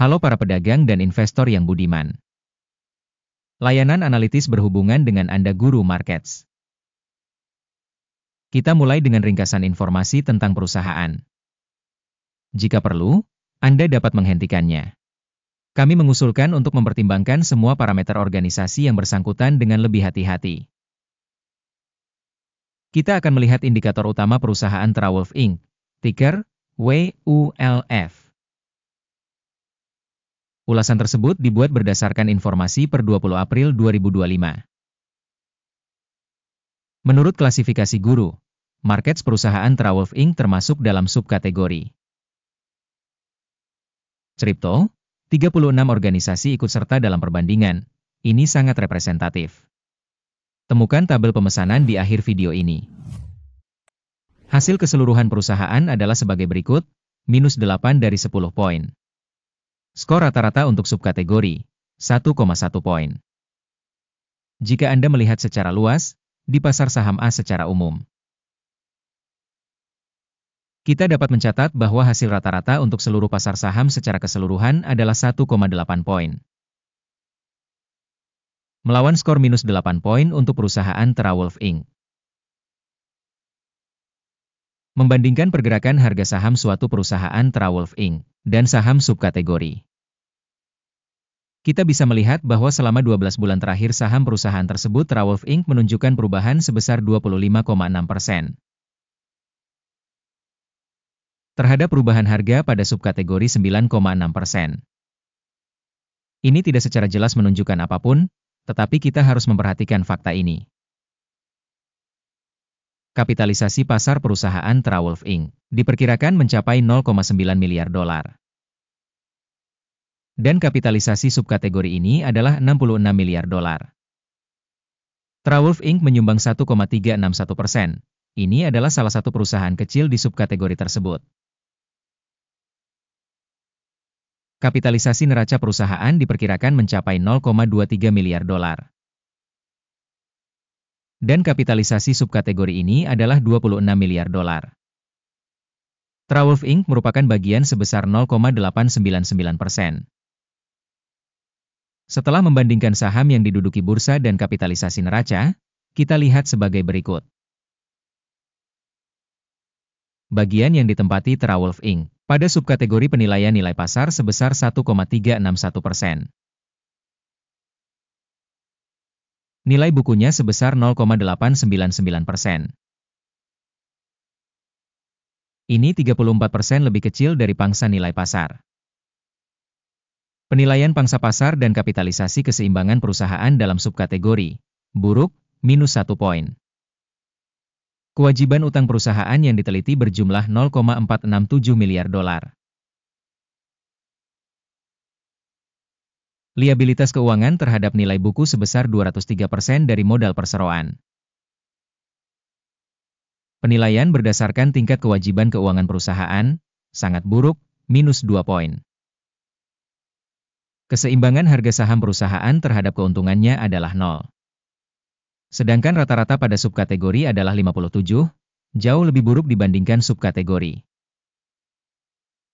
Halo para pedagang dan investor yang budiman. Layanan analitis berhubungan dengan Anda Guru Markets. Kita mulai dengan ringkasan informasi tentang perusahaan. Jika perlu, Anda dapat menghentikannya. Kami mengusulkan untuk mempertimbangkan semua parameter organisasi yang bersangkutan dengan lebih hati-hati. Kita akan melihat indikator utama perusahaan TeraWulf Inc., ticker WULF. Ulasan tersebut dibuat berdasarkan informasi per 20 April 2025. Menurut klasifikasi Guru Markets, perusahaan TeraWulf Inc. termasuk dalam subkategori Crypto. 36 organisasi ikut serta dalam perbandingan. Ini sangat representatif. Temukan tabel pemesanan di akhir video ini. Hasil keseluruhan perusahaan adalah sebagai berikut, minus 8 dari 10 poin. Skor rata-rata untuk subkategori, 1,1 poin. Jika Anda melihat secara luas, di pasar saham A secara umum, kita dapat mencatat bahwa hasil rata-rata untuk seluruh pasar saham secara keseluruhan adalah 1,8 poin. Melawan skor minus 8 poin untuk perusahaan TeraWulf Inc. Membandingkan pergerakan harga saham suatu perusahaan TeraWulf Inc. dan saham subkategori, kita bisa melihat bahwa selama 12 bulan terakhir saham perusahaan tersebut TeraWulf Inc. menunjukkan perubahan sebesar 25,6%. Terhadap perubahan harga pada subkategori 9,6%. Ini tidak secara jelas menunjukkan apapun, tetapi kita harus memperhatikan fakta ini. Kapitalisasi pasar perusahaan TeraWulf Inc. diperkirakan mencapai 0,9 miliar dolar. Dan kapitalisasi subkategori ini adalah 66 miliar dolar. TeraWulf Inc. menyumbang 1,361%. Ini adalah salah satu perusahaan kecil di subkategori tersebut. Kapitalisasi neraca perusahaan diperkirakan mencapai 0,23 miliar dolar. Dan kapitalisasi subkategori ini adalah 26 miliar dolar. TeraWulf Inc. merupakan bagian sebesar 0,899%. Setelah membandingkan saham yang diduduki bursa dan kapitalisasi neraca, kita lihat sebagai berikut. Bagian yang ditempati TeraWulf Inc. pada subkategori penilaian nilai pasar sebesar 1,361%. Nilai bukunya sebesar 0,899%. Ini 34% lebih kecil dari pangsa nilai pasar. Penilaian pangsa pasar dan kapitalisasi keseimbangan perusahaan dalam subkategori buruk, minus 1 poin. Kewajiban utang perusahaan yang diteliti berjumlah 0,467 miliar dolar. Liabilitas keuangan terhadap nilai buku sebesar 203% dari modal perseroan. Penilaian berdasarkan tingkat kewajiban keuangan perusahaan, sangat buruk, minus 2 poin. Keseimbangan harga saham perusahaan terhadap keuntungannya adalah 0. Sedangkan rata-rata pada subkategori adalah 57, jauh lebih buruk dibandingkan subkategori.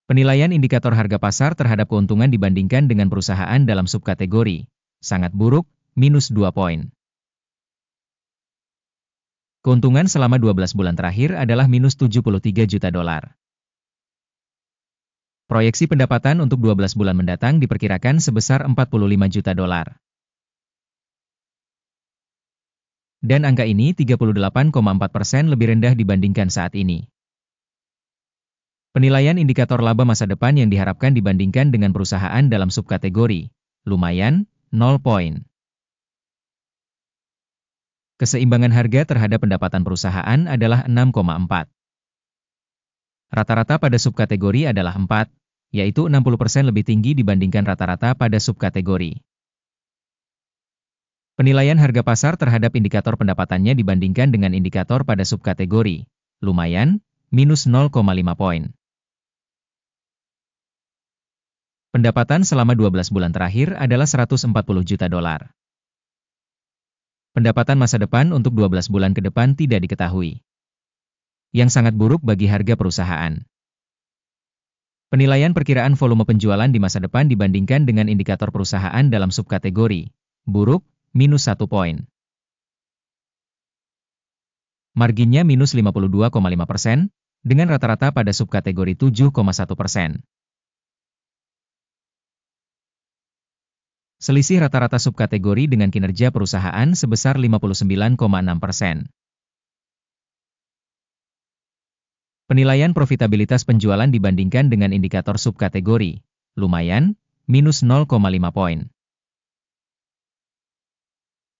Penilaian indikator harga pasar terhadap keuntungan dibandingkan dengan perusahaan dalam subkategori, sangat buruk, minus 2 poin. Keuntungan selama 12 bulan terakhir adalah minus 73 juta dolar. Proyeksi pendapatan untuk 12 bulan mendatang diperkirakan sebesar 45 juta dolar. Dan angka ini 38,4% lebih rendah dibandingkan saat ini. Penilaian indikator laba masa depan yang diharapkan dibandingkan dengan perusahaan dalam subkategori, lumayan, 0 poin. Keseimbangan harga terhadap pendapatan perusahaan adalah 6,4. Rata-rata pada subkategori adalah 4, yaitu 60% lebih tinggi dibandingkan rata-rata pada subkategori. Penilaian harga pasar terhadap indikator pendapatannya dibandingkan dengan indikator pada subkategori, lumayan, minus 0,5 poin. Pendapatan selama 12 bulan terakhir adalah 140 juta dolar. Pendapatan masa depan untuk 12 bulan ke depan tidak diketahui. Yang sangat buruk bagi harga perusahaan. Penilaian perkiraan volume penjualan di masa depan dibandingkan dengan indikator perusahaan dalam subkategori buruk, minus 1 poin. Marginnya minus 52,5%, dengan rata-rata pada subkategori 7,1%. Selisih rata-rata subkategori dengan kinerja perusahaan sebesar 59,6%. Penilaian profitabilitas penjualan dibandingkan dengan indikator subkategori, lumayan, minus 0,5 poin.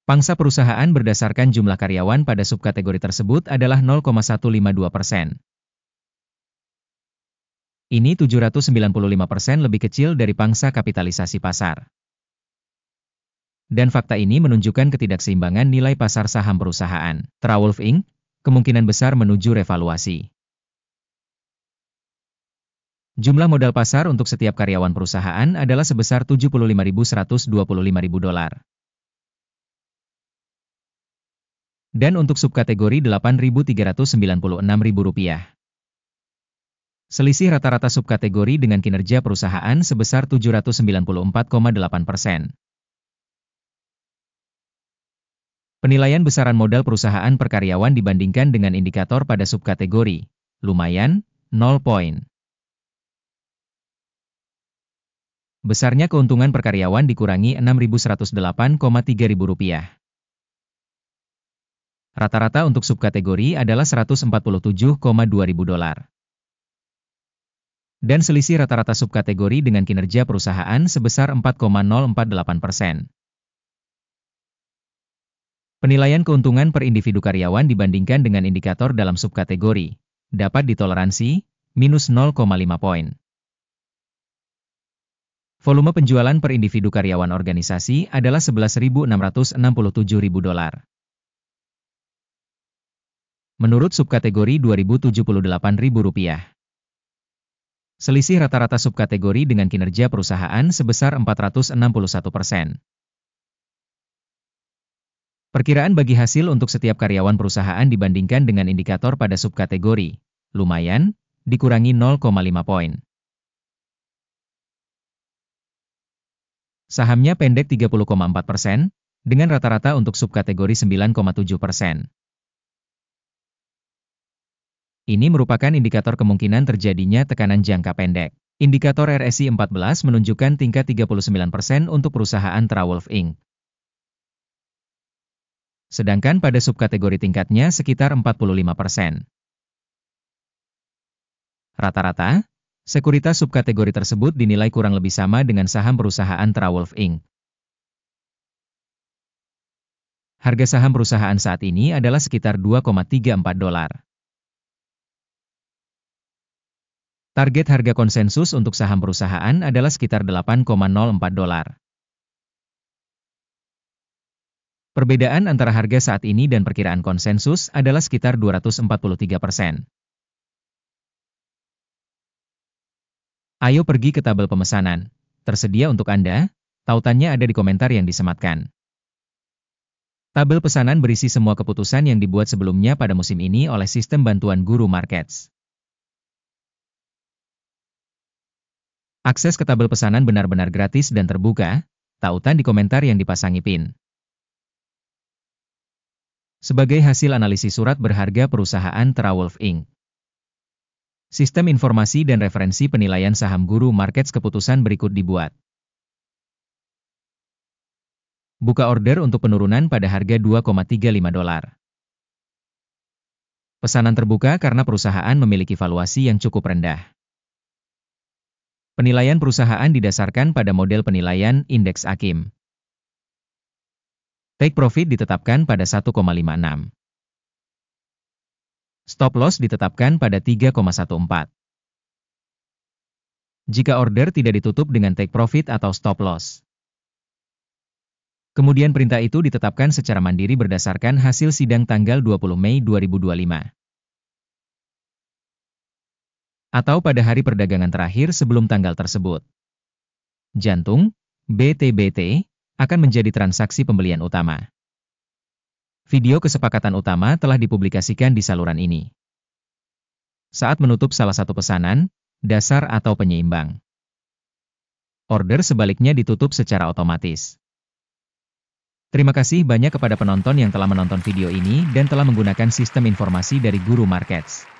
Pangsa perusahaan berdasarkan jumlah karyawan pada subkategori tersebut adalah 0,152%. Ini 795% lebih kecil dari pangsa kapitalisasi pasar. Dan fakta ini menunjukkan ketidakseimbangan nilai pasar saham perusahaan. TeraWulf Inc. kemungkinan besar menuju revaluasi. Jumlah modal pasar untuk setiap karyawan perusahaan adalah sebesar $75.125.000. Dan untuk subkategori $8.396.000. Selisih rata-rata subkategori dengan kinerja perusahaan sebesar 794,8%. Penilaian besaran modal perusahaan per karyawan dibandingkan dengan indikator pada subkategori, lumayan, 0 poin. Besarnya keuntungan per karyawan dikurangi Rp6.108,3.000. Rata-rata untuk subkategori adalah $147,2.000. Dan selisih rata-rata subkategori dengan kinerja perusahaan sebesar 4,048%. Penilaian keuntungan per individu karyawan dibandingkan dengan indikator dalam subkategori dapat ditoleransi, minus 0,5 poin. Volume penjualan per individu karyawan organisasi adalah $11.667.000. Menurut subkategori Rp2.078.000. Selisih rata-rata subkategori dengan kinerja perusahaan sebesar 461%. Perkiraan bagi hasil untuk setiap karyawan perusahaan dibandingkan dengan indikator pada subkategori, lumayan, dikurangi 0,5 poin. Sahamnya pendek 30,4%, dengan rata-rata untuk subkategori 9,7%. Ini merupakan indikator kemungkinan terjadinya tekanan jangka pendek. Indikator RSI 14 menunjukkan tingkat 39% untuk perusahaan TeraWulf Inc. Sedangkan pada subkategori tingkatnya sekitar 45%. Rata-rata, sekuritas subkategori tersebut dinilai kurang lebih sama dengan saham perusahaan TeraWulf Inc. Harga saham perusahaan saat ini adalah sekitar $2,34. Target harga konsensus untuk saham perusahaan adalah sekitar $8,04. Perbedaan antara harga saat ini dan perkiraan konsensus adalah sekitar 243%. Ayo pergi ke tabel pemesanan. Tersedia untuk Anda, tautannya ada di komentar yang disematkan. Tabel pesanan berisi semua keputusan yang dibuat sebelumnya pada musim ini oleh sistem bantuan Guru Markets. Akses ke tabel pesanan benar-benar gratis dan terbuka, tautan di komentar yang dipasangi pin. Sebagai hasil analisis surat berharga perusahaan TeraWulf Inc. Sistem informasi dan referensi penilaian saham Guru Markets keputusan berikut dibuat. Buka order untuk penurunan pada harga $2,35. Pesanan terbuka karena perusahaan memiliki valuasi yang cukup rendah. Penilaian perusahaan didasarkan pada model penilaian indeks AKIM. Take profit ditetapkan pada 1,56. Stop loss ditetapkan pada 3,14. Jika order tidak ditutup dengan take profit atau stop loss. Kemudian perintah itu ditetapkan secara mandiri berdasarkan hasil sidang tanggal 20 Mei 2025. Atau pada hari perdagangan terakhir sebelum tanggal tersebut. Jantung, BTBT, akan menjadi transaksi pembelian utama. Video kesepakatan utama telah dipublikasikan di saluran ini. Saat menutup salah satu pesanan, dasar atau penyeimbang. Order sebaliknya ditutup secara otomatis. Terima kasih banyak kepada penonton yang telah menonton video ini dan telah menggunakan sistem informasi dari Guru Markets.